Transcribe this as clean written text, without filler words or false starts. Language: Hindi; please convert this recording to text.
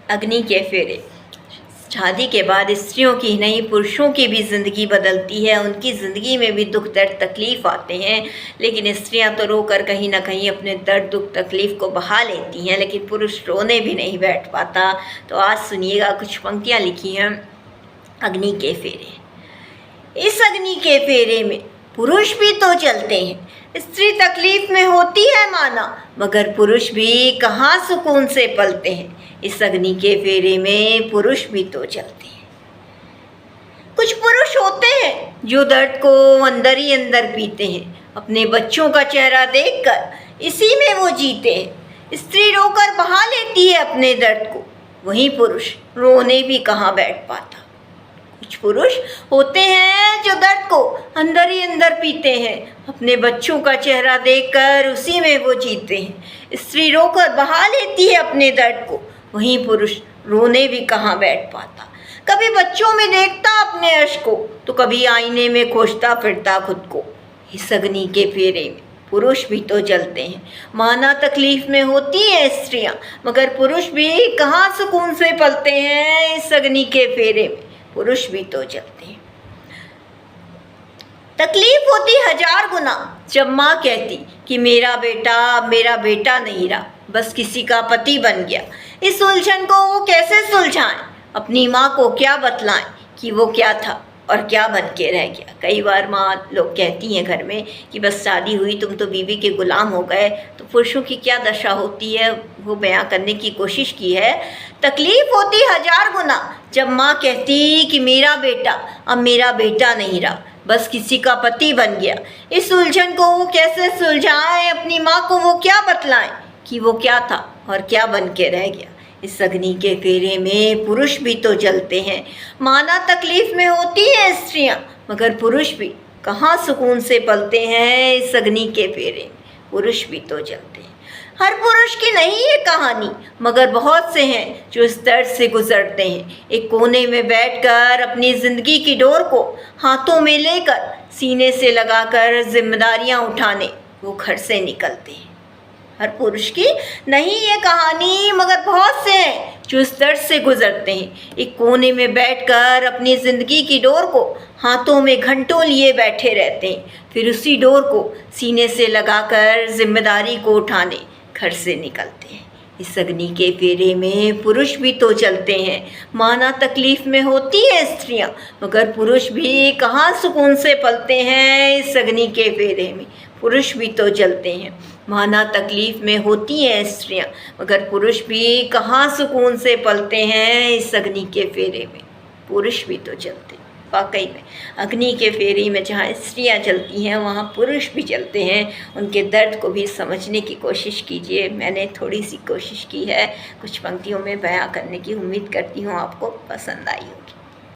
अग्नि के फेरे। शादी के बाद स्त्रियों की नहीं पुरुषों की भी ज़िंदगी बदलती है, उनकी ज़िंदगी में भी दुख दर्द तकलीफ़ आते हैं, लेकिन स्त्रियां तो रोकर कहीं ना कहीं अपने दर्द दुख तकलीफ़ को बहा लेती हैं, लेकिन पुरुष रोने भी नहीं बैठ पाता। तो आज सुनिएगा, कुछ पंक्तियां लिखी हैं अग्नि के फेरे। इस अग्नि के फेरे में पुरुष भी तो चलते हैं, स्त्री तकलीफ में होती है माना, मगर पुरुष भी कहाँ सुकून से पलते हैं। इस अग्नि के फेरे में पुरुष भी तो चलते हैं। कुछ पुरुष होते हैं जो दर्द को अंदर ही अंदर पीते हैं, अपने बच्चों का चेहरा देखकर इसी में वो जीते हैं। स्त्री रोकर बहा लेती है अपने दर्द को, वहीं पुरुष रोने भी कहाँ बैठ पाता। कुछ पुरुष होते हैं जो दर्द को अंदर ही अंदर पीते हैं, अपने बच्चों का चेहरा देखकर उसी में वो जीते हैं। स्त्री रोकर बहा लेती है अपने दर्द को, वहीं पुरुष रोने भी कहाँ बैठ पाता। कभी बच्चों में देखता अपने अश्क को, तो कभी आईने में खोजता फिरता खुद को। इस अग्नि के फेरे में पुरुष भी तो चलते हैं, माना तकलीफ में होती है स्त्रियां, मगर पुरुष भी कहाँ सुकून से पलते हैं। इस अग्नि के फेरे में पुरुष भी तो चलते हैं। तकलीफ होती 1000 गुना जब माँ कहती कि मेरा बेटा नहीं रहा, बस किसी का पति बन गया। इस उलझन को वो कैसे सुलझाएं, अपनी माँ को क्या बतलाएं कि वो क्या था और क्या बन के रह गया। कई बार माँ लोग कहती हैं घर में कि बस शादी हुई, तुम तो बीवी के गुलाम हो गए। तो पुरुषों की क्या दशा होती है वो बयां करने की कोशिश की है। तकलीफ होती 1000 गुना जब माँ कहती कि मेरा बेटा नहीं रहा, बस किसी का पति बन गया। इस उलझन को वो कैसे सुलझाएं, अपनी माँ को वो क्या बतलाएं कि वो क्या था और क्या बन के रह गया। इस अग्नि के फेरे में पुरुष भी तो चलते हैं, माना तकलीफ में होती है स्त्रियां, मगर पुरुष भी कहाँ सुकून से पलते हैं। इस अग्नि के फेरे में पुरुष भी तो चलते हैं। हर पुरुष की नहीं ये कहानी, मगर बहुत से हैं जो इस दर्द से गुजरते हैं। एक कोने में बैठकर अपनी ज़िंदगी की डोर को हाथों में लेकर सीने से लगाकर जिम्मेदारियां उठाने वो घर से निकलते हैं। हर पुरुष की नहीं ये कहानी, मगर बहुत से हैं जो इस दर्द से गुजरते हैं। एक कोने में बैठकर अपनी ज़िंदगी की डोर को हाथों में घंटों लिए बैठे रहते हैं, फिर उसी डोर को सीने से लगाकर जिम्मेदारी को उठाने घर से निकलते हैं। इस अग्नि के फेरे में पुरुष भी तो चलते हैं, माना तकलीफ में होती है स्त्रियां, मगर पुरुष भी कहाँ सुकून से पलते हैं। इस अग्नि के फेरे में पुरुष भी तो चलते हैं, माना तकलीफ में होती हैं स्त्रियां, मगर पुरुष भी कहाँ सुकून से पलते हैं। इस अग्नि के फेरे में पुरुष भी तो चलते हैं। वाकई में अग्नि के फेरे में जहाँ स्त्रियां चलती हैं वहाँ पुरुष भी चलते हैं। उनके दर्द को भी समझने की कोशिश कीजिए। मैंने थोड़ी सी कोशिश की है कुछ पंक्तियों में बयां करने की, उम्मीद करती हूँ आपको पसंद आई होगी।